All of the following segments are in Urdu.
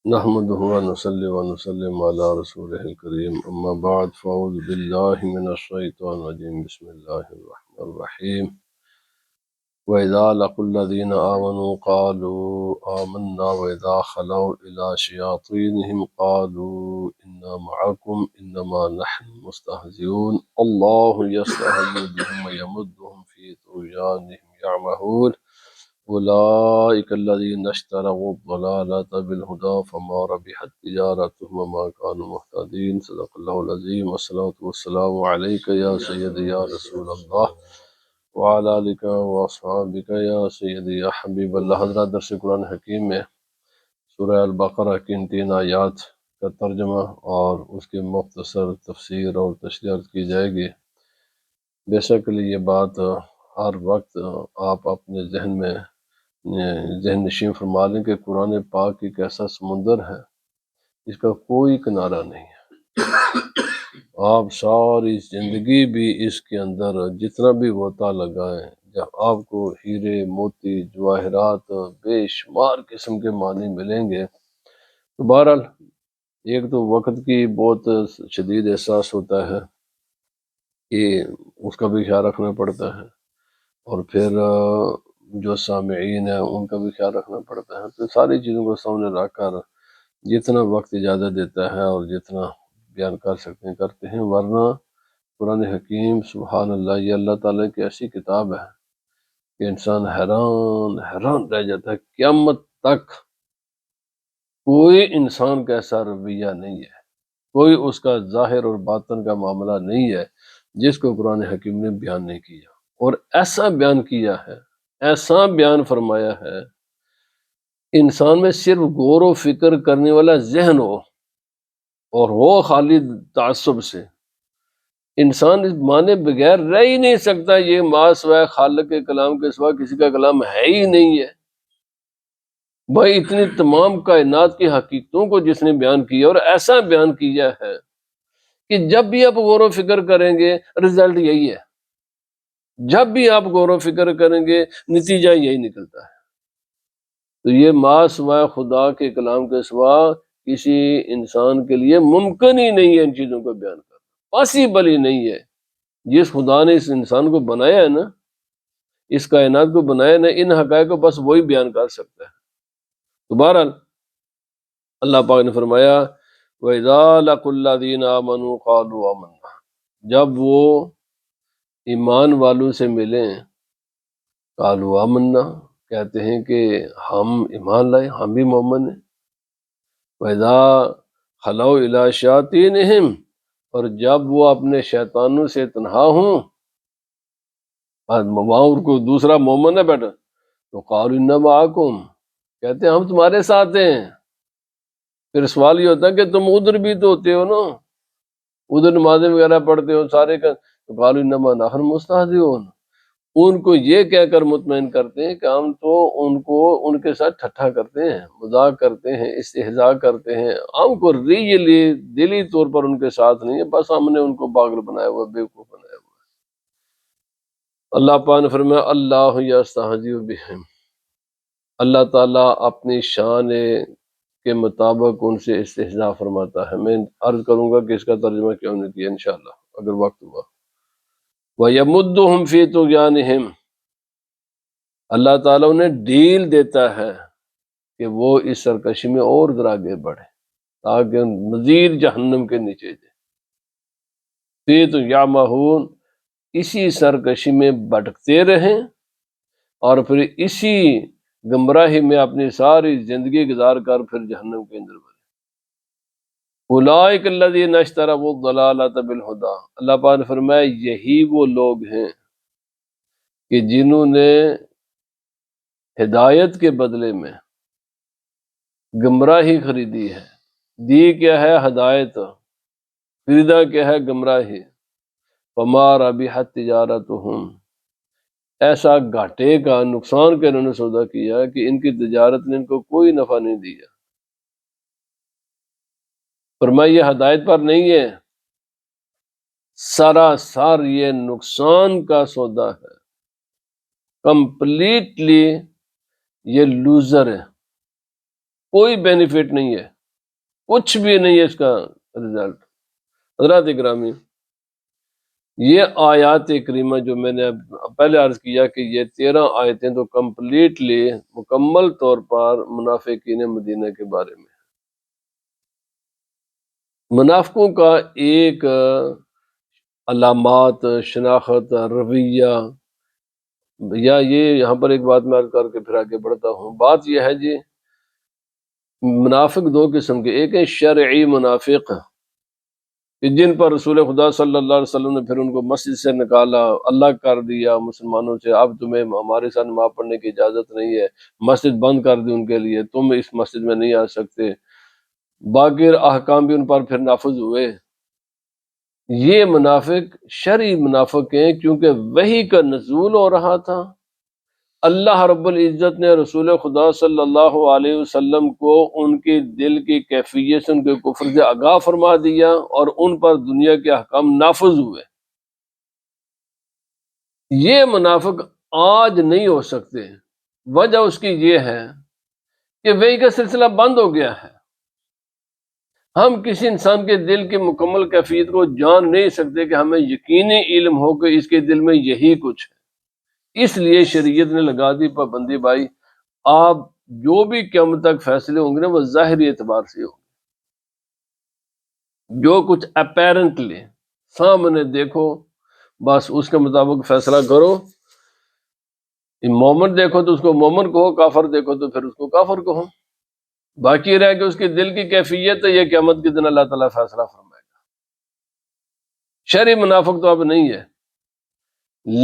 نحمده ونصلي ونسلم على رسوله الكريم أما بعد فأعوذ بالله من الشيطان الرجيم بسم الله الرحمن الرحيم وإذا لقوا الذين آمنوا قالوا آمنا وإذا خلوا إلى شياطينهم قالوا إنا معكم إنما نحن مستهزئون الله يستهزئ بهم ويمدهم في طغيانهم يعمهون أولئك الذين اشتروا الضلالة بالهدى فما ربحت تجارتهم وما كانوا مهتدين صدق الله العظيم والصلاة والسلام عليك يا سيدي يا رسول الله وعلى آلك وأصحابك يا سيدي يا حبيب اللہ۔ حضرات درس قرآن حکیم میں سورہ البقرہ کی ان 3 آیات کا ترجمہ اور اس کی مختصر تفسیر اور تشریح کی جائے گی۔ بیسیکلی یہ بات ہر وقت آپ اپنے ذہن میں ذہن نشین فرما لیں کہ قرآن پاک ایک ایسا سمندر ہے جس کا کوئی کنارہ نہیں ہے۔ آپ ساری زندگی بھی اس کے اندر جتنا بھی غوطہ لگائیں، جب آپ کو ہیرے موتی جواہرات بے شمار قسم کے معنی ملیں گے، تو بہرحال ایک تو وقت کی بہت شدید احساس ہوتا ہے کہ اس کا بھی خیال رکھنا پڑتا ہے، اور پھر جو سامعین ہیں ان کا بھی خیال رکھنا پڑتا ہے۔ تو ساری چیزوں کو سامنے رکھ کر جتنا وقت اجازت دیتا ہے اور جتنا بیان کر سکتے ہیں کرتے ہیں، ورنہ قرآن حکیم سبحان اللہ یہ اللہ تعالیٰ کی ایسی کتاب ہے کہ انسان حیران رہ جاتا ہے۔ قیامت تک کوئی انسان کا ایسا رویہ نہیں ہے، کوئی اس کا ظاہر اور باطن کا معاملہ نہیں ہے جس کو قرآن حکیم نے بیان نہیں کیا، اور ایسا بیان کیا ہے، ایسا بیان فرمایا ہے، انسان میں صرف غور و فکر کرنے والا ذہن ہو اور وہ خالی تعصب سے، انسان اس مانے بغیر رہ ہی نہیں سکتا یہ ما سوائے خالق کے کلام کے سوا کسی کا کلام ہے ہی نہیں ہے۔ بھائی اتنی تمام کائنات کی حقیقتوں کو جس نے بیان کیا اور ایسا بیان کیا ہے کہ جب بھی آپ غور و فکر کریں گے رزلٹ یہی ہے، جب بھی آپ غور و فکر کریں گے نتیجہ یہی نکلتا ہے۔ تو یہ ما سوائے خدا کے کلام کے سوا کسی انسان کے لیے ممکن ہی نہیں ہے ان چیزوں کو بیان کرنا، پاسبل ہی نہیں ہے۔ جس خدا نے اس انسان کو بنایا ہے نا، اس کائنات کو بنایا نا، ان حقائق کو بس وہی بیان کر سکتا ہے۔ تو بہرحال اللہ پاک نے فرمایا وَإِذَا لَقُوا الَّذِينَ آمَنُوا قَالُوا آمَنَّا، جب وہ ایمان والوں سے ملیں، قالوا آمنا، کہتے ہیں کہ ہم ایمان لائے، ہم بھی مومن ہیں۔ وَإِذَا خَلَوْا إِلَىٰ شَيَاطِينِهِمْ، اور جب وہ اپنے شیطانوں سے تنہا ہوں، وہاں ان کو دوسرا مومن ہے بیٹا، تو قَالُوا إِنَّا مَعَكُمْ، کہتے ہیں ہم تمہارے ساتھ ہیں۔ پھر سوال یہ ہوتا ہے کہ تم ادھر بھی تو ہوتے ہو نا، ادھر نمازیں وغیرہ پڑھتے ہو سارے کا، تو قَالُوا إِنَّمَا نَحْنُ مُسْتَهْزِئُونَ، ان کو یہ کہہ کر مطمئن کرتے ہیں کہ ہم تو ان کو ان کے ساتھ ٹھٹھا کرتے ہیں، مذاق کرتے ہیں، استہزاء کرتے ہیں، ہم کو ریئلی دلی طور پر ان کے ساتھ نہیں ہے، بس ہم نے ان کو پاگل بنایا ہوا، بیوقوف بنایا ہوا۔ اللہ پاک نے فرمایا اللہ یستہزئ بہم، اللہ تعالیٰ اپنی شان کے مطابق ان سے استہزاء فرماتا ہے۔ میں عرض کروں گا کہ اس کا ترجمہ کیوں نہیں کیا انشاءاللہ اگر وقت ہوا۔ وَيَمُدُّهُمْ فِي طُغْيَانِهِمْ، اللہ تعالیٰ انہیں ڈھیل دیتا ہے کہ وہ اس سرکشی میں اور ذرا آگے بڑھے تاکہ مزید جہنم کے نیچے جائے۔ فی طغیانہم، اسی سرکشی میں بھٹکتے رہیں اور پھر اسی گمراہی میں اپنی ساری زندگی گزار کر پھر جہنم کے اندر بڑھے۔ اولئک الذین اشتروا الضلالۃ بالہدی، اللہ پاک نے فرمایا یہی وہ لوگ ہیں کہ جنہوں نے ہدایت کے بدلے میں گمراہی خریدی ہے۔ دی کیا ہے؟ ہدایت، خریدا کیا ہے؟ گمراہی۔ فما ربحت تجارتہم، ایسا گھاٹے کا، نقصان کا انہوں نے سودا کیا کہ ان کی تجارت نے ان کو کوئی نفع نہیں دیا۔ فرمایا یہ ہدایت پر نہیں ہے، سراسر یہ نقصان کا سودا ہے، کمپلیٹلی یہ لوزر ہے۔ کوئی بینیفٹ نہیں ہے، کچھ بھی نہیں ہے اس کا رزلٹ۔ حضرات اکرامی، یہ آیات کریمہ جو میں نے پہلے عرض کیا کہ یہ 13 آیتیں تو کمپلیٹلی مکمل طور پر منافقین مدینہ کے بارے میں۔ منافقوں کا ایک علامات، شناخت، رویہ، یا یہ یہاں پر ایک بات میں عرض کر کے پھر آگے بڑھتا ہوں۔ بات یہ ہے جی، منافق دو قسم کے، ایک ہے شرعی منافق کہ جن پر رسول خدا صلی اللہ علیہ وسلم نے پھر ان کو مسجد سے نکالا، الگ کر دیا مسلمانوں سے، اب تمہیں ہمارے ساتھ نماز پڑھنے کی اجازت نہیں ہے، مسجد بند کر دی ان کے لیے، تم اس مسجد میں نہیں آ سکتے، باقی احکام بھی ان پر پھر نافذ ہوئے۔ یہ منافق شرعی منافق ہیں، کیونکہ وحی کا نزول ہو رہا تھا، اللہ رب العزت نے رسول خدا صلی اللہ علیہ وسلم کو ان کے دل کی کیفیت سے، ان کے کفر سے آگاہ فرما دیا، اور ان پر دنیا کے احکام نافذ ہوئے۔ یہ منافق آج نہیں ہو سکتے، وجہ اس کی یہ ہے کہ وحی کا سلسلہ بند ہو گیا ہے۔ ہم کسی انسان کے دل کی مکمل کیفیت کو جان نہیں سکتے کہ ہمیں یقینی علم ہو کہ اس کے دل میں یہی کچھ ہے۔ اس لیے شریعت نے لگا دی پابندی، بھائی آپ جو بھی قیامت تک فیصلے ہوں گے نا وہ ظاہری اعتبار سے ہوں، جو کچھ اپیرنٹلی سامنے دیکھو بس اس کے مطابق فیصلہ کرو۔ مومن دیکھو تو اس کو مومن کہو، کافر دیکھو تو پھر اس کو کافر کہو، باقی رہ کہ اس کے دل کی کیفیت ہے، یہ قیامت کے دن اللہ تعالیٰ فیصلہ فرمائے گا۔ شرعی منافق تو اب نہیں ہے،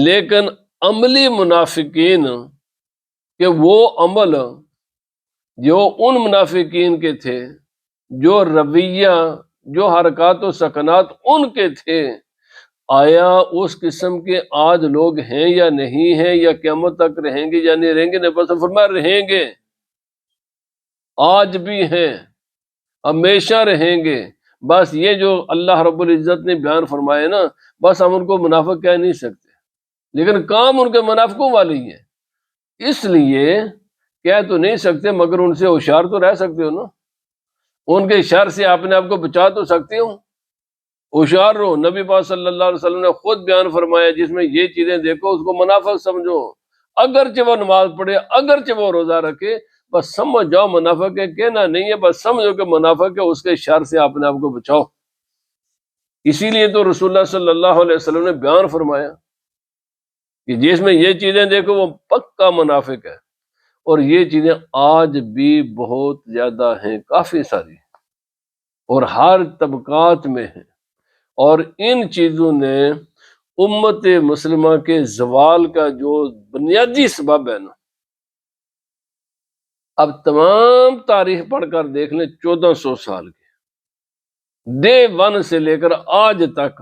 لیکن عملی منافقین کہ وہ عمل جو ان منافقین کے تھے، جو رویہ، جو حرکات و سکنات ان کے تھے، آیا اس قسم کے آج لوگ ہیں یا نہیں ہیں، یا قیامت تک رہیں گے یا نہیں رہیں گے؟ نبی صلی اللہ علیہ وسلم فرمایا رہیں گے، آج بھی ہیں، ہمیشہ رہیں گے۔ بس یہ جو اللہ رب العزت نے بیان فرمائے نا، بس ہم ان کو منافق کہہ نہیں سکتے، لیکن کام ان کے منافقوں والی ہیں، اس لیے کہہ تو نہیں سکتے، مگر ان سے ہوشیار تو رہ سکتے ہو نا، ان کے شر سے اپنے آپ کو بچا تو سکتے ہو، ہوشیار رہو۔ نبی پاک صلی اللہ علیہ وسلم نے خود بیان فرمایا جس میں یہ چیزیں دیکھو اس کو منافق سمجھو، اگرچہ وہ نماز پڑھے، اگرچہ وہ روزہ رکھے، بس سمجھ جاؤ منافق ہے، کہنا نہیں ہے، بس سمجھو کہ منافق ہے، اس کے شر سے اپنے آپ کو بچاؤ۔ اسی لیے تو رسول اللہ صلی اللہ علیہ وسلم نے بیان فرمایا کہ جس میں یہ چیزیں دیکھو وہ پکا منافق ہے، اور یہ چیزیں آج بھی بہت زیادہ ہیں، کافی ساری، اور ہر طبقات میں ہیں، اور ان چیزوں نے امت مسلمہ کے زوال کا جو بنیادی سبب ہے نا، اب تمام تاریخ پڑھ کر دیکھ لیں، 1400 سال کے ڈے ون سے لے کر آج تک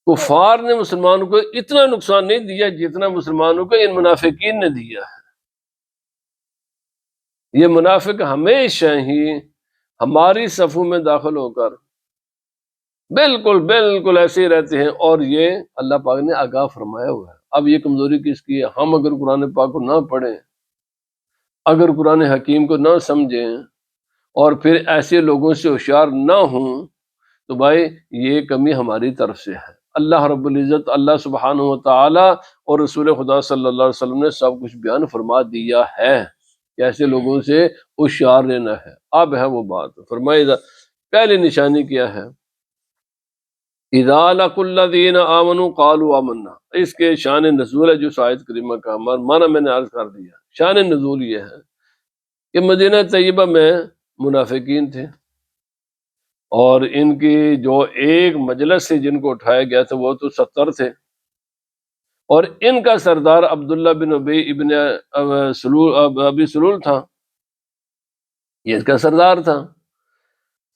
کفار نے مسلمانوں کو اتنا نقصان نہیں دیا جتنا مسلمانوں کو ان منافقین نے دیا ہے۔ یہ منافق ہمیشہ ہی ہماری صفوں میں داخل ہو کر بالکل بالکل ایسے ہی رہتے ہیں، اور یہ اللہ پاک نے آگاہ فرمایا ہوا ہے۔ اب یہ کمزوری کس کی ہے؟ ہم اگر قرآن پاک کو نہ پڑھیں، اگر قرآن حکیم کو نہ سمجھیں، اور پھر ایسے لوگوں سے ہوشیار نہ ہوں، تو بھائی یہ کمی ہماری طرف سے ہے۔ اللہ رب العزت، اللہ سبحانہ و تعالی اور رسول خدا صلی اللہ علیہ وسلم نے سب کچھ بیان فرما دیا ہے کہ ایسے لوگوں سے ہوشیار رہنا ہے۔ اب ہے وہ بات، فرمائے پہلی نشانی کیا ہے؟ اذا لقوا الذین آمنوا قالوا آمنا، اس کے شان نزول ہے جو آیت کریمہ کا معنی میں نے عرض کر دیا۔ شان نزول یہ ہے کہ مدینہ طیبہ میں منافقین تھے، اور ان کی جو ایک مجلس سے جن کو اٹھایا گیا تھا وہ تو 70 تھے، اور ان کا سردار عبداللہ بن ابی ابن ابی سلول تھا، یہ اس کا سردار تھا۔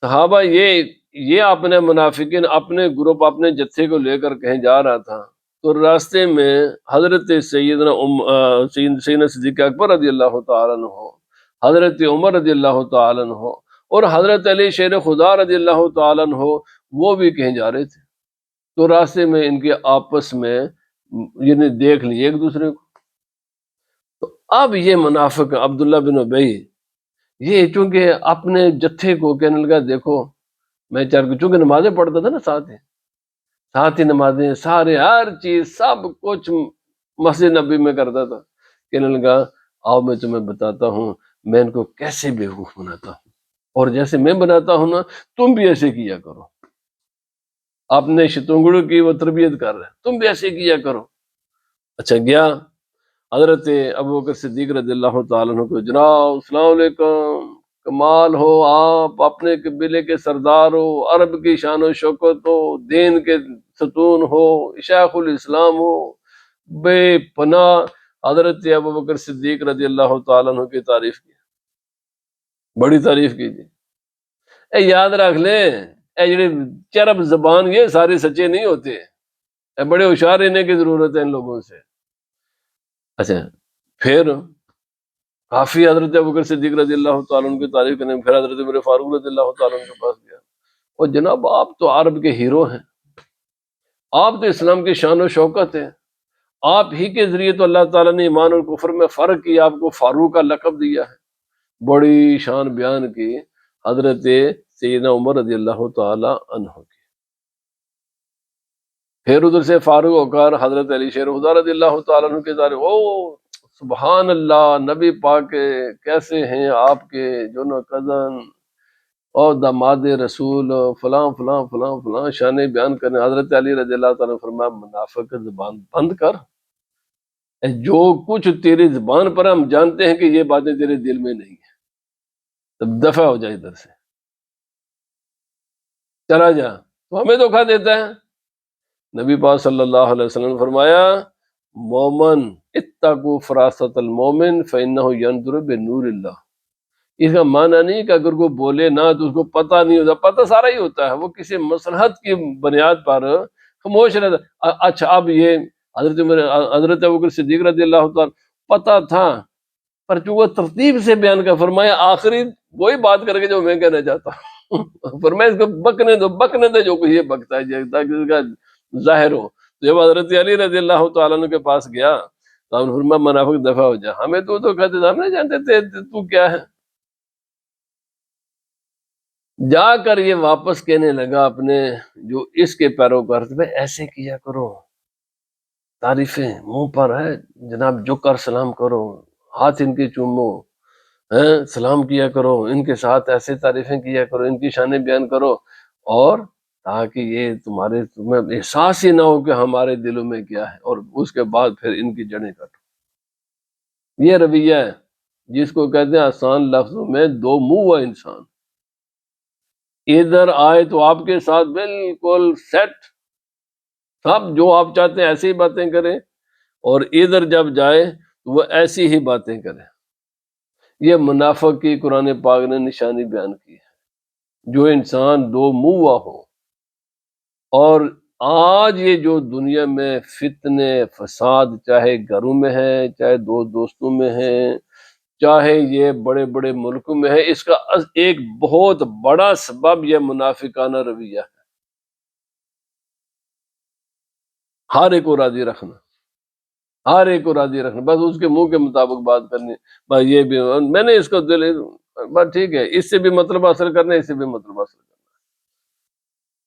صحابہ یہ اپنے منافقین، اپنے گروپ، اپنے جتھے کو لے کر کہیں جا رہا تھا، تو راستے میں حضرت سیدنا صدیق اکبر رضی اللہ تعالیٰ عنہ، حضرت عمر رضی اللہ تعالیٰ عنہ، اور حضرت علی شیر خدا رضی اللہ تعالیٰ عنہ، وہ بھی کہیں جا رہے تھے۔ تو راستے میں ان کے آپس میں دیکھ لیے ایک دوسرے کو، تو اب یہ منافق عبداللہ بن ابی یہ چونکہ اپنے جتھے کو کہنے لگا دیکھو میں چونکہ نمازیں پڑھتا تھا نا ساتھ ہی نمازیں سارے ہر چیز سب کچھ مسجد نبی میں کرتا تھا، کہنے لگا آؤ میں تمہیں بتاتا ہوں میں ان کو کیسے بیوقوف بناتا ہوں، اور جیسے میں بناتا ہوں نا تم بھی ایسے کیا کرو، آپ نے شتونگڑوں کی وہ تربیت کر رہے تم بھی ایسے کیا کرو۔ اچھا گیا حضرت ابوبکر صدیق رضی اللہ تعالیٰ عنہ کو، جناب السلام علیکم، کمال ہو، آپ اپنے قبیلے کے سردار ہو، عرب کی شان و شوکت ہو، دین کے ستون ہو، شیخ الاسلام ہو، بے پناہ۔ حضرت ابوبکر صدیق رضی اللہ تعالیٰ عنہ کی تعریف کی، بڑی تعریف کی تھی۔ اے یاد رکھ لیں اے جڑے چرب زبان یہ سارے سچے نہیں ہوتے، اے بڑے ہوشیار رہنے کی ضرورت ہے ان لوگوں سے۔ اچھا پھر کافی حضرت ابوبکر صدیق رضی اللہ تعالیٰ عنہ کی تعریف کرنے، پھر حضرت عمر فاروق رضی اللہ تعالیٰ عنہ کے پاس گیا، اور جناب آپ تو عرب کے ہیرو ہیں، آپ تو اسلام کی شان و شوکت ہے، آپ ہی کے ذریعے تو اللہ تعالیٰ نے ایمان اور کفر میں فرق کیا، آپ کو فاروق کا لقب دیا ہے، بڑی شان بیان کی حضرت سیدنا عمر رضی اللہ تعالیٰ عنہ کی۔ پھر ادھر سے فاروق ہو کر حضرت علی شیر خدا رضی اللہ تعالیٰ عنہ کے ذریعے، او سبحان اللہ، نبی پاک کیسے ہیں آپ کے جو کزن اور داماد رسول فلاں فلاں فلاں فلاں شان بیان کرنے۔ حضرت علی رضی اللہ تعالیٰ نے فرمایا منافق زبان بند کر، جو کچھ تیری زبان پر ہم جانتے ہیں کہ یہ باتیں تیرے دل میں نہیں ہیں، تب دفع ہو جائے ادھر سے، چلا جا، تو ہمیں دھوکہ دیتا ہے۔ نبی پاک صلی اللہ علیہ وسلم نے فرمایا مومن اتقوا فراست المومن فإنہ ینظر بنور اللہ، اس کا معنی نہیں کہ اگر کوئی بولے نہ تو اس کو پتہ نہیں ہوتا، پتہ سارا ہی ہوتا ہے، وہ کسی مصلحت کی بنیاد پر خاموش رہتا۔ اچھا اب یہ حضرت ابوبکر صدیق رضی اللہ تعالیٰ پتہ تھا، پر چونکہ ترتیب سے بیان کا فرمایا آخری وہی بات کر کے جو میں کہنا چاہتا ہوں، فرمایا اس کو بکنے دے جو کوئی یہ بکتا ہے تاکہ اس کا ظاہر ہو۔ جب حضرت علی رضی اللہ تعالیٰ عنہ کے پاس گیا تو آپ نے فرمایا منافق دفع ہو جا، ہمیں تو کہتے تھے ہم نہیں جانتے تھے تو کیا ہے۔ جا کر یہ واپس کہنے لگا اپنے جو اس کے پیروکار تھے ایسے کیا کرو، تعریفیں منہ پر ہے جناب، جو کر سلام کرو، ہاتھ ان کے چومو، سلام کیا کرو، ان کے ساتھ ایسے تعریفیں کیا کرو، ان کی شانیں بیان کرو، اور تاکہ یہ تمہیں احساس ہی نہ ہو کہ ہمارے دلوں میں کیا ہے، اور اس کے بعد پھر ان کی جڑیں کٹو۔ یہ رویہ ہے جس کو کہتے ہیں آسان لفظوں میں دو منہ ہوا انسان، ادھر آئے تو آپ کے ساتھ بالکل سیٹ، سب جو آپ چاہتے ہیں ایسی ہی باتیں کریں، اور ادھر جب جائے تو وہ ایسی ہی باتیں کریں۔ یہ منافق کی قرآن پاک نے نشانی بیان کی ہے، جو انسان دو منہ ہو۔ اور آج یہ جو دنیا میں فتنے فساد چاہے گھروں میں ہے، چاہے دوستوں میں ہے، چاہے یہ بڑے بڑے ملکوں میں ہے، اس کا ایک بہت بڑا سبب یہ منافقانہ رویہ ہے، ہر ایک کو راضی رکھنا، ہر ایک کو راضی رکھنا، بس اس کے منہ کے مطابق بات کرنی، بس یہ بھی میں نے اس کو بس ٹھیک ہے، اس سے بھی مطلب حاصل کرنا، اس سے بھی مطلب حاصل کرنا۔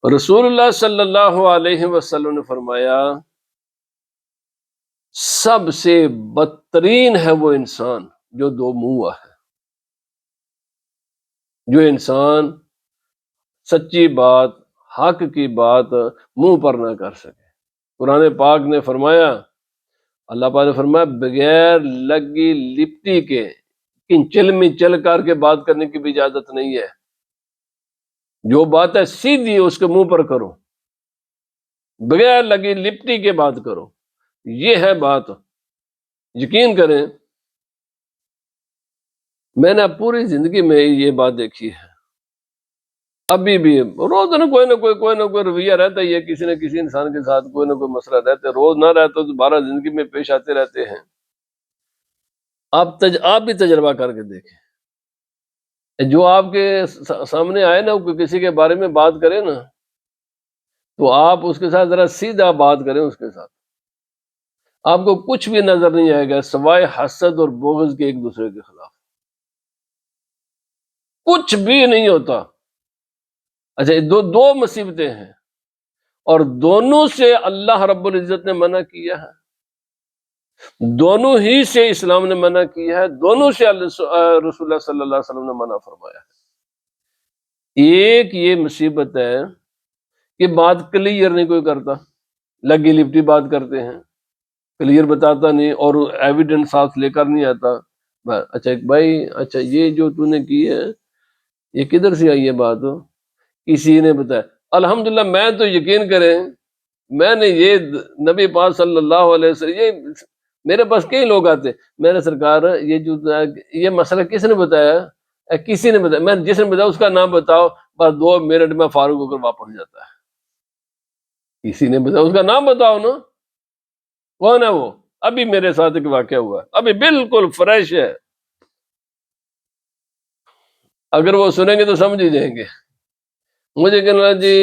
رسول اللہ صلی اللہ علیہ وسلم نے فرمایا سب سے بدترین ہے وہ انسان جو دو منہ ہے، جو انسان سچی بات حق کی بات منہ پر نہ کر سکے۔ قرآن پاک نے فرمایا، اللہ پاک نے فرمایا بغیر لگی لپٹی کے چل میں چل کر کے بات کرنے کی بھی اجازت نہیں ہے، جو بات ہے سیدھی اس کے منہ پر کرو، بغیر لگی لپٹی کے بات کرو، یہ ہے بات۔ یقین کریں میں نے پوری زندگی میں یہ بات دیکھی ہے، ابھی بھی روز نہ کوئی رویہ رہتا ہی ہے، کسی نہ کسی انسان کے ساتھ کوئی نہ کوئی مسئلہ رہتا ہے، روز نہ رہتا تو دوبارہ زندگی میں پیش آتے رہتے ہیں۔ آپ بھی تجربہ کر کے دیکھیں، جو آپ کے سامنے آئے نا، کوئی کسی کے بارے میں بات کرے نا، تو آپ اس کے ساتھ ذرا سیدھا بات کریں اس کے ساتھ، آپ کو کچھ بھی نظر نہیں آئے گا سوائے حسد اور بغض کے ایک دوسرے کے خلاف، کچھ بھی نہیں ہوتا۔ اچھا دو مصیبتیں ہیں، اور دونوں سے اللہ رب العزت نے منع کیا ہے، دونوں ہی سے اسلام نے منع کیا ہے، دونوں سے رسول اللہ صلی اللہ علیہ وسلم نے منع فرمایا ہے۔ ایک یہ مصیبت ہے کہ بات کلیئر نہیں کوئی کرتا، لگی لپٹی بات کرتے ہیں، کلیئر بتاتا نہیں اور ایویڈنس ساتھ لے کر نہیں آتا۔ اچھا ایک بھائی، اچھا یہ جو تو نے کی ہے یہ کدھر سے آئی ہے بات؟ کسی نے بتایا، الحمدللہ میں تو یقین کریں، میں نے یہ نبی پاک صلی اللہ علیہ وسلم، یہ میرے پاس کئی لوگ آتے، میرے سرکار یہ جو یہ مسئلہ کس نے بتایا؟ کسی نے بتایا، میں جس نے بتایا اس کا نام بتاؤ، بس 2 منٹ میں فارغ ہو کر واپس ہو جاتا ہے۔ کسی نے بتایا اس کا نام بتاؤ نا، کون ہے وہ؟ ابھی میرے ساتھ ایک واقعہ ہوا ہے، ابھی بالکل فریش ہے، اگر وہ سنیں گے تو سمجھ ہی جائیں گے۔ مجھے کہنا جی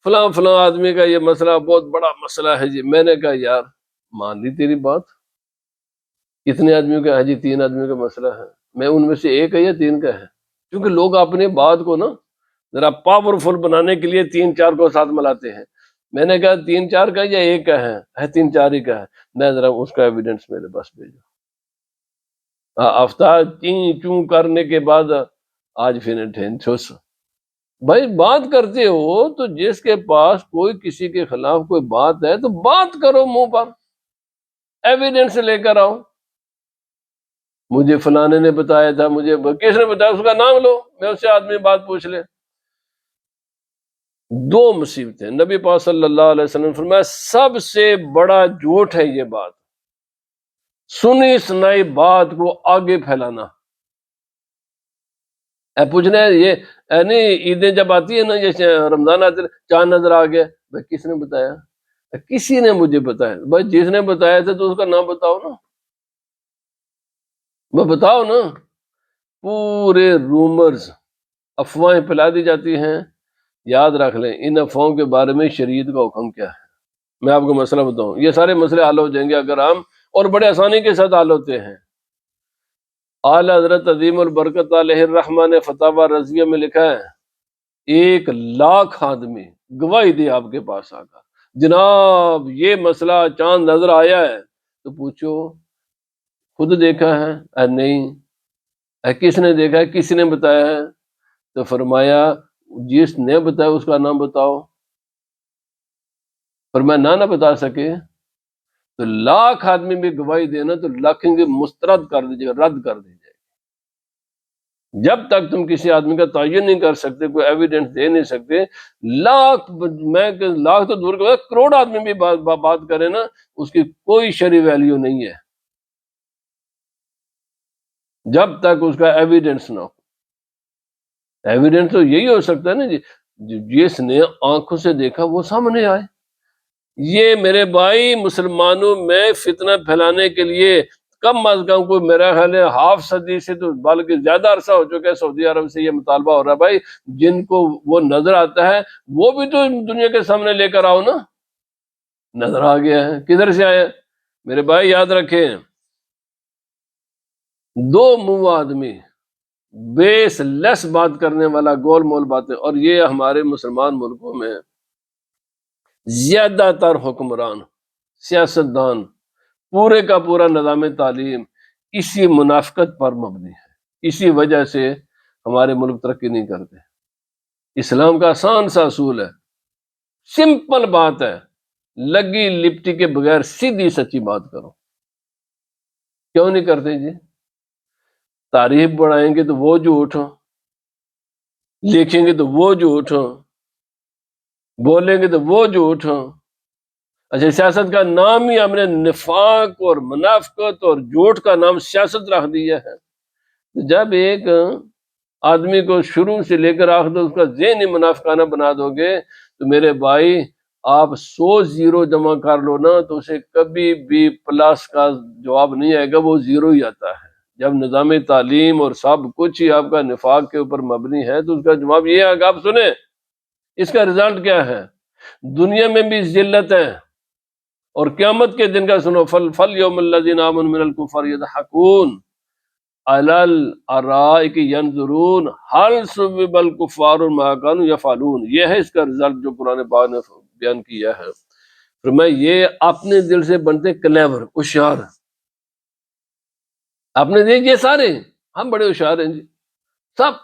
فلاں فلاں آدمی کا یہ مسئلہ بہت بڑا مسئلہ ہے جی۔ میں نے کہا یار مان لی تیری بات، کتنے آدمیوں کا ہے جی؟ 3 آدمیوں کا مسئلہ ہے۔ میں ان میں سے ایک ہے یا 3 کا ہے؟ کیونکہ لوگ اپنے بات کو نا ذرا پاورفل بنانے کے لیے 3 4 کو ساتھ ملاتے ہیں۔ میں نے کہا 3 4 کا یا ایک کا ہے 3 4 ہی کا ہے، میں ذرا اس کا ایویڈنس میرے پاس بھیجو۔ افتاد چین چوں کرنے کے بعد آج پھر ٹھوس بھائی بات کرتے ہو تو جس کے پاس کوئی کسی کے خلاف کوئی بات ہے تو بات کرو، منہ پر ایویڈنس لے کر آؤ۔ مجھے فلانے نے بتایا تھا، مجھے کس نے بتایا؟ اس کا نام لو، میں اس سے آدمی بات پوچھ لے۔ 2 مصیبتیں نبی پاک صلی اللہ علیہ وسلم نے فرمایا سب سے بڑا جھوٹ ہے یہ بات، سنی سنائی بات کو آگے پھیلانا۔ پوچھنا ہے یہ نہیں عیدیں جب آتی ہے نا، جیسے رمضان آتے چاند نظر آ گیا، بھائی کس نے بتایا؟ کسی نے مجھے بتایا۔ بھائی جس نے بتایا تھا تو اس کا نام بتاؤ نا، میں بتاؤ نا۔ پورے رومرز، افواہیں پھیلا دی جاتی ہیں۔ یاد رکھ لیں ان افواہوں کے بارے میں شریعت کا حکم کیا ہے۔ میں آپ کو مسئلہ بتاؤں، یہ سارے مسئلے حل ہو جائیں گے اگر ہم، اور بڑے آسانی کے ساتھ حل ہوتے ہیں۔ اعلی حضرت عظیم البرکت علیہ الرحمہ نے فتاوی رضویہ میں لکھا ہے 1,00,000 آدمی گواہی دی آپ کے پاس آ کر، جناب یہ مسئلہ چاند نظر آیا ہے، تو پوچھو خود دیکھا ہے؟ نہیں۔ کس نے دیکھا ہے؟ کس نے بتایا ہے؟ تو فرمایا جس نے بتایا اس کا نام بتاؤ۔ فرمایا نہ بتا سکے تو 1,00,000 آدمی بھی گواہی دینا تو لاکھیں کی مسترد کر دیجیے گا، رد کر دیجیے گا۔ جب تک تم کسی آدمی کا تعین نہیں کر سکتے، کوئی ایویڈنس دے نہیں سکتے، 1,00,000 تو دور کے کروڑ آدمی بھی بات کرے نا، اس کی کوئی شرعی ویلیو نہیں ہے جب تک اس کا ایویڈنس نہ ہو۔ ایویڈنس تو یہی ہو سکتا ہے نا جی، جس نے آنکھوں سے دیکھا وہ سامنے آئے۔ یہ میرے بھائی مسلمانوں میں فتنہ پھیلانے کے لیے کم از کم کوئی میرا خیال ہے ½ صدی سے تو بلکہ زیادہ عرصہ ہو چکا ہے سعودی عرب سے یہ مطالبہ ہو رہا ہے، بھائی جن کو وہ نظر آتا ہے وہ بھی تو دنیا کے سامنے لے کر آؤ نا۔ نظر آ گیا ہے، کدھر سے آیا؟ میرے بھائی یاد رکھیں 2 منہ آدمی، بیس لیس بات کرنے والا، گول مول باتیں، اور یہ ہمارے مسلمان ملکوں میں زیادہ تر حکمران، سیاستدان، پورے کا پورا نظام تعلیم اسی منافقت پر مبنی ہے۔ اسی وجہ سے ہمارے ملک ترقی نہیں کرتے۔ اسلام کا آسان سا اصول ہے، سمپل بات ہے، لگی لپٹی کے بغیر سیدھی سچی بات کرو۔ کیوں نہیں کرتے جی؟ تعریف بڑھائیں گے تو وہ جھوٹ، لکھیں گے تو وہ جھوٹ، بولیں گے تو وہ جھوٹ۔ اچھا سیاست کا نام ہی ہم نے نفاق اور منافقت اور جھوٹ کا نام سیاست رکھ دیا ہے۔ جب ایک آدمی کو شروع سے لے کر آخر تک اس کا ذہن ہی منافقانہ بنا دو گے تو میرے بھائی آپ 100 زیرو جمع کر لو نا تو اسے کبھی بھی پلس کا جواب نہیں آئے گا، وہ زیرو ہی آتا ہے۔ جب نظام تعلیم اور سب کچھ ہی آپ کا نفاق کے اوپر مبنی ہے تو اس کا جواب یہ ہے کہ آپ سنیں اس کا رزلٹ کیا ہے۔ دنیا میں بھی ذلت ہے، اور قیامت کے دن کا سنو، فل یوم الذین آمنوا من الکفار یضحکون علی الارائک ینظرون هل ثوب الکفار ما كانوا یفعلون. یہ ہے اس کا رزلٹ جو قرآن پاک نے بیان کیا ہے. فرمایا یہ اپنے دل سے بنتے کلیور، ہوشیار، اپنے دل یہ سارے ہم بڑے ہوشیار ہیں جی، سب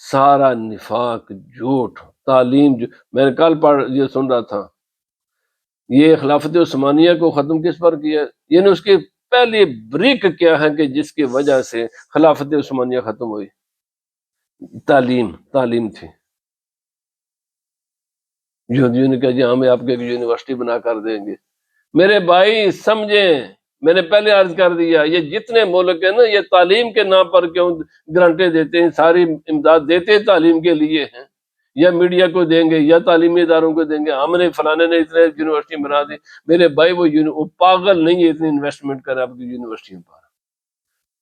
سارا نفاق، جھوٹ، تعلیم میں نے کل یہ سن رہا تھا، یہ خلافت عثمانیہ کو ختم کس پر کیا، یعنی اس کی پہلی بریک کیا ہے کہ جس کی وجہ سے خلافت عثمانیہ ختم ہوئی؟ تعلیم تھی. یہودیوں نے کہا جی ہم آپ کے یونیورسٹی بنا کر دیں گے. میرے بھائی سمجھیں، میں نے پہلے عرض کر دیا، یہ جتنے ملک ہیں نا، یہ تعلیم کے نام پر کیوں گرانٹیں دیتے ہیں، ساری امداد دیتے تعلیم کے لیے ہیں، یا میڈیا کو دیں گے یا تعلیمی اداروں کو دیں گے، ہم نے فلانے نے اتنے یونیورسٹی بنا دی. میرے بھائی وہ پاگل نہیں ہے اتنی انویسٹمنٹ کرے آپ کی یونیورسٹیوں پر،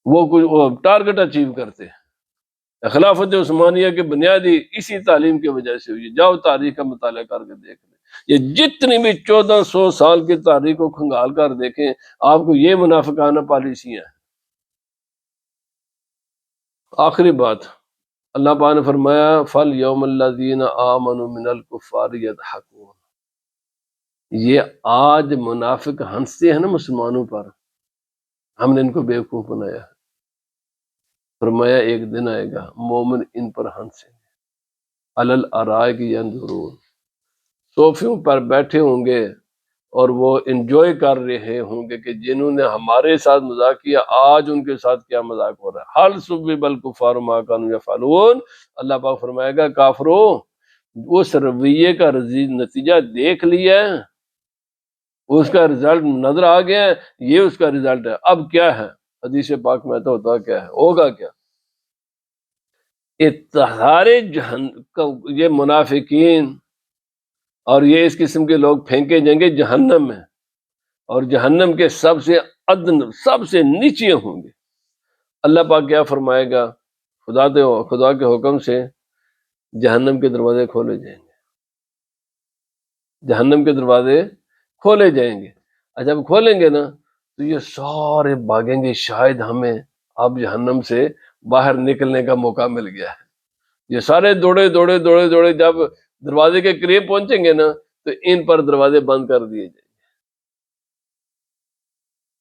وہ کچھ ٹارگٹ اچیو کرتے ہیں. خلافت عثمانیہ کی بنیادی اسی تعلیم کی وجہ سے ہوئی. جاؤ تاریخ کا مطالعہ کر کے دیکھ لیں، یہ جتنی بھی 1400 سال کی تاریخ کو کھنگال کر دیکھیں، آپ کو یہ منافقانہ پالیسیاں ہیں. آخری بات، اللہ پاک نے فرمایا فل یوم الذین آمنوا من الکفار یضحکون. یہ آج منافق ہنستے ہیں نا مسلمانوں پر، ہم نے ان کو بیوقوف بنایا ہے. فرمایا ایک دن آئے گا مومن ان پر ہنسیں گے، علی الارائک ینظرون، صوفیوں پر بیٹھے ہوں گے اور وہ انجوائے کر رہے ہوں گے کہ جنہوں نے ہمارے ساتھ مذاق کیا آج ان کے ساتھ کیا مذاق ہو رہا ہے. حل ثوب الکفار ما كانوا یفعلون. اللہ پاک فرمائے گا کافرو، اس رویے کا نتیجہ دیکھ لیا، اس کا رزلٹ نظر آ گیا، یہ اس کا رزلٹ ہے. اب کیا ہے؟ حدیث پاک میں تو ہوتا کیا ہے، ہوگا کیا؟ سارے یہ منافقین اور یہ اس قسم کے لوگ پھینکے جائیں گے جہنم میں، اور جہنم کے سب سے ادن، سب سے نیچے ہوں گے. اللہ پاک کیا فرمائے گا؟ خدا کے حکم سے جہنم کے دروازے کھولے جائیں گے، جہنم کے دروازے کھولے جائیں گے. جب کھولیں گے نا تو یہ سارے بھاگیں گے، شاید ہمیں اب جہنم سے باہر نکلنے کا موقع مل گیا ہے. یہ سارے دوڑے دوڑے دوڑے دوڑے جب دروازے کے قریب پہنچیں گے نا تو ان پر دروازے بند کر دیے جائیں گے.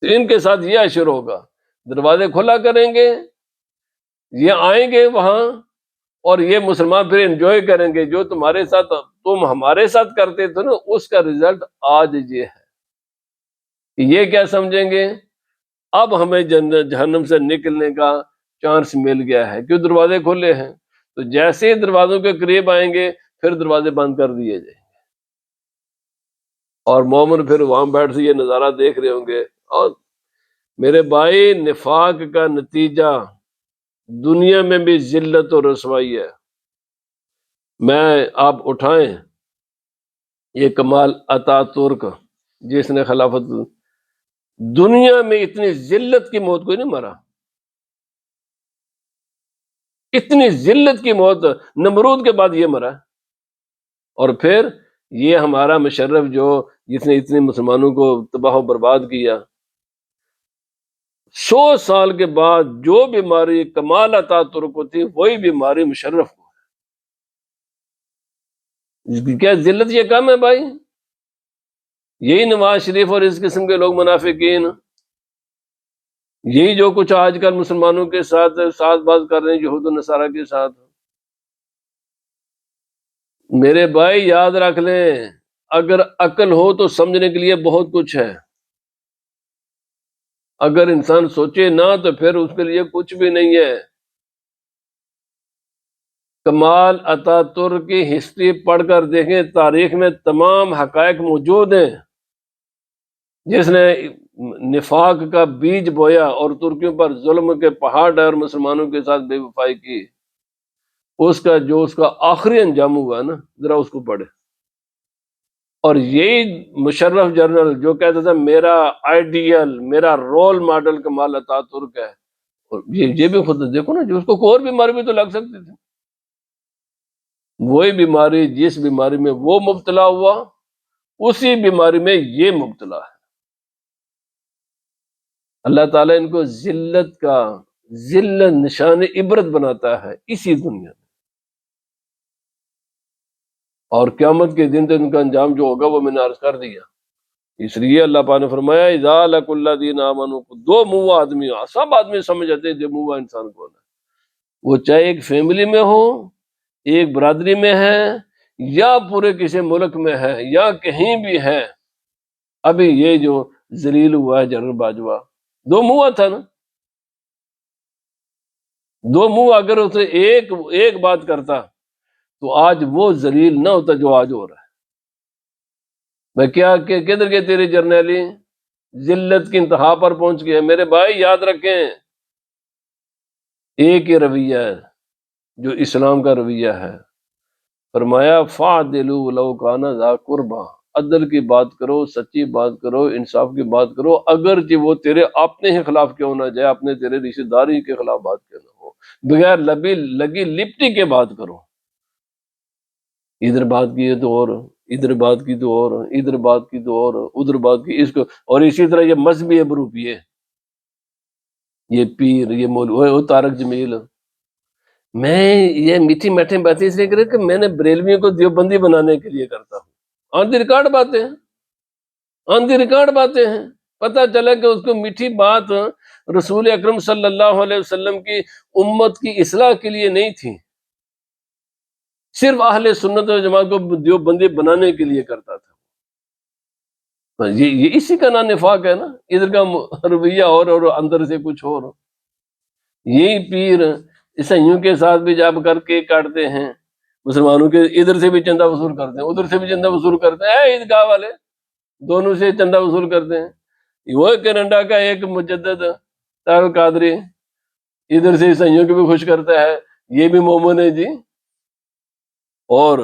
تو ان کے ساتھ یہ اشر ہوگا، دروازے کھلا کریں گے، یہ آئیں گے وہاں، اور یہ مسلمان پھر انجوائے کریں گے جو تمہارے ساتھ تم ہمارے ساتھ کرتے تھے نا، اس کا رزلٹ آج یہ ہے. یہ کیا سمجھیں گے؟ اب ہمیں جہنم سے نکلنے کا چانس مل گیا ہے، کیوں؟ دروازے کھلے ہیں. تو جیسے ہی دروازوں کے قریب آئیں گے پھر دروازے بند کر دیے جائیں گے، اور مومن پھر وہاں بیٹھ سے یہ نظارہ دیکھ رہے ہوں گے. اور میرے بھائی نفاق کا نتیجہ دنیا میں بھی ذلت و رسوائی ہے. میں آپ اٹھائیں یہ کمال اتا ترک، جس نے خلافت، دنیا میں اتنی ذلت کی موت کوئی نہیں مرا، اتنی ذلت کی موت نمرود کے بعد یہ مرا. اور پھر یہ ہمارا مشرف جو جس نے اتنے مسلمانوں کو تباہ و برباد کیا، 100 سال کے بعد جو بیماری کمال اتا ترک کو تھی وہی بیماری مشرف کو. کیا ذلت یہ کم ہے بھائی؟ یہی نواز شریف اور اس قسم کے لوگ منافقین، یہی جو کچھ آج کل مسلمانوں کے ساتھ باز کر رہے ہیں یہود و نصارہ کے ساتھ. میرے بھائی یاد رکھ لیں، اگر عقل ہو تو سمجھنے کے لیے بہت کچھ ہے، اگر انسان سوچے نہ تو پھر اس کے لیے کچھ بھی نہیں ہے. کمال اتا ترک کی ہسٹری پڑھ کر دیکھیں، تاریخ میں تمام حقائق موجود ہیں. جس نے نفاق کا بیج بویا اور ترکیوں پر ظلم کے پہاڑ اور مسلمانوں کے ساتھ بے وفائی کی، اس کا آخری انجام ہوا نا، ذرا اس کو پڑھے. اور یہی مشرف جنرل جو کہتا تھا میرا آئیڈیل، میرا رول ماڈل کمال اتا ترک ہے، اور یہ بھی خود دیکھو نا، جو اس کو اور بیماری بھی تو لگ سکتی تھی، وہی بیماری جس بیماری میں وہ مبتلا ہوا اسی بیماری میں یہ مبتلا ہے۔ اللہ تعالیٰ ان کو ذلت نشان عبرت بناتا ہے اسی دنیا میں، اور قیامت کے دن تو ان کا انجام جو ہوگا وہ میں نے عرض کر دیا۔ اس لیے اللہ پاک نے فرمایا اذا لقوا الذین آمنوا، دو منہ آدمی ہو، سب آدمی سمجھ جاتے ہیں جو منہ انسان کون ہے، وہ چاہے ایک فیملی میں ہو، ایک برادری میں ہے، یا پورے کسی ملک میں ہے، یا کہیں بھی ہے۔ ابھی یہ جو ذلیل ہوا ہے جنرل باجوہ، دو منہ تھا نا، دو منہ اگر اسے ایک بات کرتا تو آج وہ ذلیل نہ ہوتا جو آج ہو رہا ہے۔ میں کیا کہ کدھر کے تیری جرنیلی ذلت کی انتہا پر پہنچ گئے۔ میرے بھائی یاد رکھیں، ایک ہی رویہ ہے جو اسلام کا رویہ ہے۔ فرمایا فَعْدِلُوا لَوْ كَانَ ذَا قُرْبَىٰ، عدل کی بات کرو، سچی بات کرو، انصاف کی بات کرو، اگرچہ وہ تیرے اپنے ہی خلاف کیوں نہ جائے، اپنے تیرے رشتہ داری کے خلاف بات کیوں نہ ہو، بغیر لگی لپٹی کے بات کرو۔ ادھر بات کی ہے تو اور، ادھر بات کی تو اور، ادھر بات کی تو اور، ادھر بات کی اس کو، اور اسی طرح یہ مذہبی ابروپیے، یہ پیر، یہ مولوی، وہ طارق جمیل۔ میں یہ میٹھی میٹھی باتیں اس لیے کرے کہ میں نے بریلویوں کو دیوبندی بنانے کے لیے کرتا ہوں۔ آن دی ریکارڈ باتیں ہیں، آن دی ریکارڈ باتیں ہیں۔ پتہ چلا کہ اس کو میٹھی بات رسول اکرم صلی اللہ علیہ وسلم کی امت کی اصلاح کے لیے نہیں تھی، صرف اہل سنت و جماعت کو دیوبندی بنانے کے لیے کرتا تھا۔ یہ اسی کا نام نفاق ہے نا، ادھر کا رویہ اور اندر سے کچھ اور۔ یہی پیر عیسائیوں کے ساتھ بھی جب کر کے کاٹتے ہیں، مسلمانوں کے ادھر سے بھی چندہ وصول کرتے ہیں، ادھر سے بھی چندہ وصول کرتے ہیں، عیدگاہ والے دونوں سے چندہ وصول کرتے ہیں۔ وہ کینیڈا کا ایک مجدد طاہر قادری ادھر سے عیسائیوں کو بھی خوش کرتا ہے، یہ بھی مومن ہے جی، اور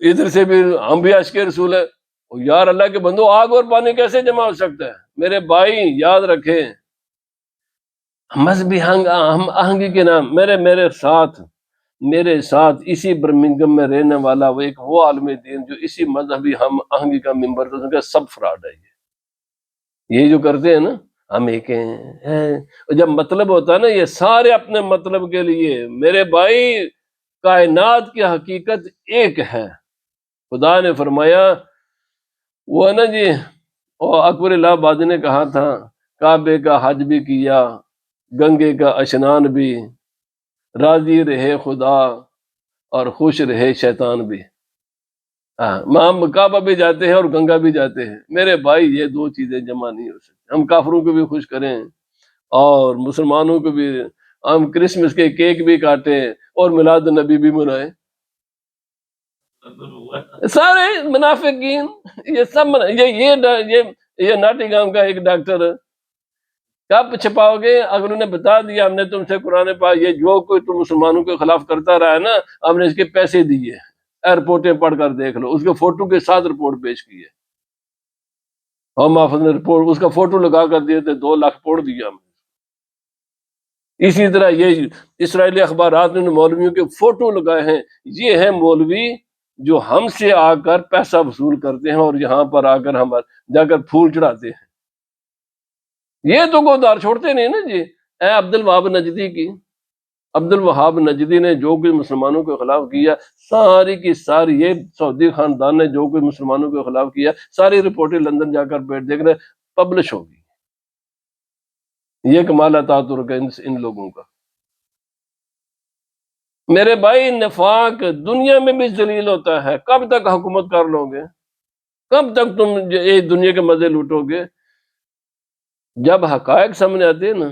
ادھر سے بھی ہم بھی عاشق رسول ہے۔ یار اللہ کے بندو، آگ اور پانی کیسے جمع ہو سکتا ہے؟ میرے بھائی یاد رکھیں، مذہبی آہنگی کے نام، میرے ساتھ اسی برمنگم میں رہنے والا وہ عالم دین جو اسی مذہبی ہم آہنگی کا ممبر تو سب فراڈ ہے۔ یہ جو کرتے ہیں نا، ہم ایک ہیں، جب مطلب ہوتا ہے نا، یہ سارے اپنے مطلب کے لیے۔ میرے بھائی کائنات کی حقیقت ایک ہے۔ خدا نے فرمایا، وہ ہے نا جی، اور اکبر الہ آبادی نے کہا تھا کعبے کا حج بھی کیا، گنگے کا اشنان بھی، راضی رہے خدا اور خوش رہے شیطان بھی۔ ہم کعبہ بھی جاتے ہیں اور گنگا بھی جاتے ہیں۔ میرے بھائی یہ دو چیزیں جمع نہیں ہو سکتی۔ ہم کافروں کو بھی خوش کریں اور مسلمانوں کو بھی، ہم کرسمس کے کیک بھی کاٹیں اور میلاد النبی بھی منائیں۔ سارے منافقین، یہ سب یہ ناٹی گام کا ایک ڈاکٹر، کب چھپاؤ گے؟ اگر انہیں بتا دیا ہم نے تم سے قرآن پاک، یہ جو کوئی تم مسلمانوں کے خلاف کرتا رہا ہے نا، ہم نے اس کے پیسے دیے، ایئرپورٹیں پڑھ کر دیکھ لو، اس کے فوٹو کے ساتھ رپورٹ پیش کی ہے، ہوم آفس نے رپورٹ اس کا فوٹو لگا کر دیے تھے، 2 لاکھ پوڑ دیا ہم نے۔ اسی طرح یہ اسرائیلی اخبارات نے مولویوں کے فوٹو لگائے ہیں، یہ ہیں مولوی جو ہم سے آ کر پیسہ وصول کرتے ہیں اور یہاں پر آ کر ہم جا کر پھول چڑھاتے ہیں۔ یہ تو گودار چھوڑتے نہیں نا جی۔ اے عبد الوہاب نجدی نے جو کچھ مسلمانوں کے خلاف کیا، ساری کی ساری، یہ سعودی خاندان نے جو کچھ مسلمانوں کے خلاف کیا، ساری رپورٹیں لندن جا کر بیٹھ دیکھ رہے، پبلش ہوگی۔ یہ کمال عطا ترک ہے ان لوگوں کا۔ میرے بھائی نفاق دنیا میں بھی ذلیل ہوتا ہے۔ کب تک حکومت کر لو گے؟ کب تک تم یہ دنیا کے مزے لوٹو گے؟ جب حقائق سامنے آتے ہیں نا،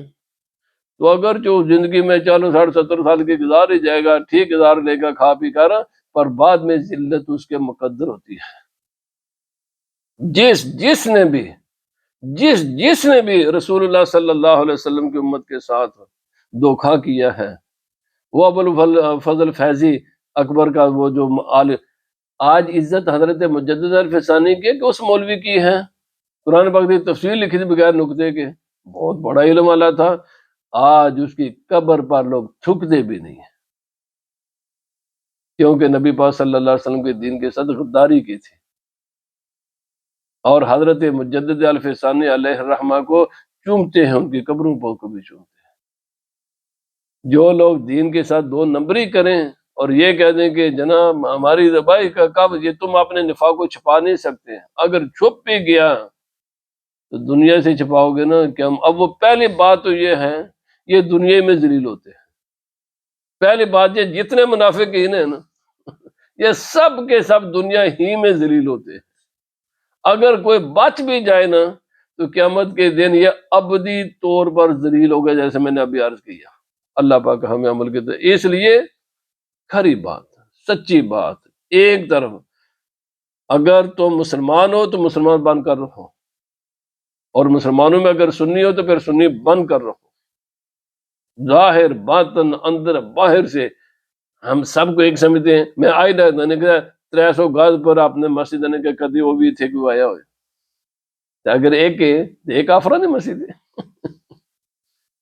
تو اگر جو زندگی میں 40-60-70 سال کی گزار ہی جائے گا، ٹھیک گزار لے گا کھا پی کر، پر بعد میں ذلت اس کے مقدر ہوتی ہے۔ جس نے بھی رسول اللہ صلی اللہ علیہ وسلم کی امت کے ساتھ دھوکھا کیا ہے، وہ ابوالفضل فیضی اکبر کا وہ جو آج عزت حضرت مجدد الفسانی کی کہ اس مولوی کی ہے، قرآن پاک کی تفسیر لکھی تھی بغیر نقطے کے، بہت بڑا علم والا تھا، آج اس کی قبر پر لوگ تھکتے بھی نہیں ہیں، کیونکہ نبی پاک صلی اللہ علیہ وسلم کے دین کے ساتھ غداری کی تھی۔ اور حضرت مجدد الفسانی علیہ الرحمہ کو چومتے ہیں، ان کی قبروں پر کو بھی چومتے ہیں۔ جو لوگ دین کے ساتھ دو نمبری کریں اور یہ کہہ دیں کہ جناب ہماری زبائی کا کب، یہ تم اپنے نفاق کو چھپا نہیں سکتے، اگر چھپ بھی گیا تو دنیا سے چھپاؤ گے نا کہ ہم، اب وہ پہلی بات تو یہ ہے، یہ دنیا میں ذلیل ہوتے ہیں۔ پہلی بات یہ جتنے منافقین ہیں نا یہ سب کے سب دنیا ہی میں ذلیل ہوتے ہیں۔ اگر کوئی بچ بھی جائے نا تو قیامت کے دن یہ ابدی طور پر ذلیل ہوگا، جیسے میں نے ابھی عرض کیا۔ اللہ پاک ہمیں عمل کے دے۔ اس لیے کھری بات، سچی بات، ایک طرف اگر تم مسلمان ہو تو مسلمان بن کر رہو، اور مسلمانوں میں اگر سنی ہو تو پھر سنی بن کر رہو، ظاہر باطن اندر باہر سے ہم سب کو ایک سمجھتے ہیں۔ میں آئی نے کہا 300 گز پر اپنے مسجد نے کہ کدی وہ بھی تھے کہ آیا ہوئے، اگر ایک افراد مسجد ہے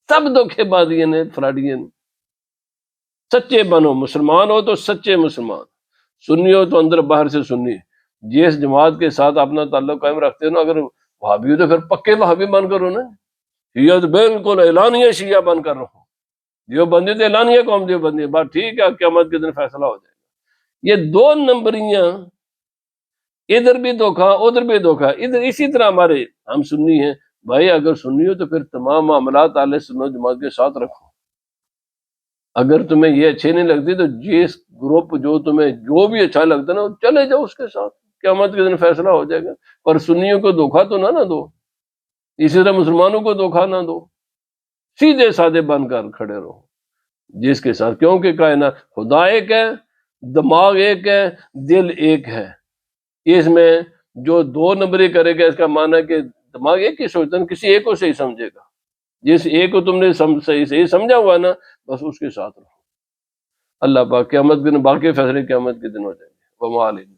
سب دھوکے بازی نے، فراڈیاں نے۔ سچے بنو، مسلمان ہو تو سچے مسلمان، سنی ہو تو اندر باہر سے سنی۔ جس جماعت کے ساتھ اپنا تعلق قائم رکھتے ہو نا، اگر وہابی ہو تو پھر پکے وہابی بن کر ہو نا، شیعہ تو بالکل اعلانیہ شیعہ بن کر رہو، دیوبندی تو اعلانیہ قوم دیوبندی، بات ٹھیک ہے، قیامت کے دن فیصلہ ہو جائے گا۔ یہ دو نمبریاں، ادھر بھی دھوکا ادھر بھی دھوکا، ادھر اسی طرح ہمارے ہم سنی ہیں بھائی، اگر سنی ہو تو پھر تمام معاملات اہل سنت جماعت کے ساتھ رکھو۔ اگر تمہیں یہ اچھے نہیں لگتے تو جس گروپ جو تمہیں جو بھی اچھا لگتا ہے نا چلے جاؤ اس کے ساتھ، قیامت کے دن فیصلہ ہو جائے گا۔ پر سنیوں کو دھوکا تو نہ دو، اسی طرح مسلمانوں کو دھوکا نہ دو، سیدھے سادے بن کر کھڑے رہو جس کے ساتھ، کیونکہ کائنات خدا ایک ہے، دماغ ایک ہے، دل ایک ہے۔ اس میں جو دو نمبری کرے گا اس کا معنی ہے کہ دماغ ایک ہی سوچتا ہے، کسی ایک کو صحیح سمجھے گا، جس ایک کو تم نے صحیح سمجھا ہوا نا بس اس کے ساتھ رہو۔ اللہ پاک قیامت کے دن باقی فیصلے قیامت کے دن ہو جائیں گے۔ وما علینا۔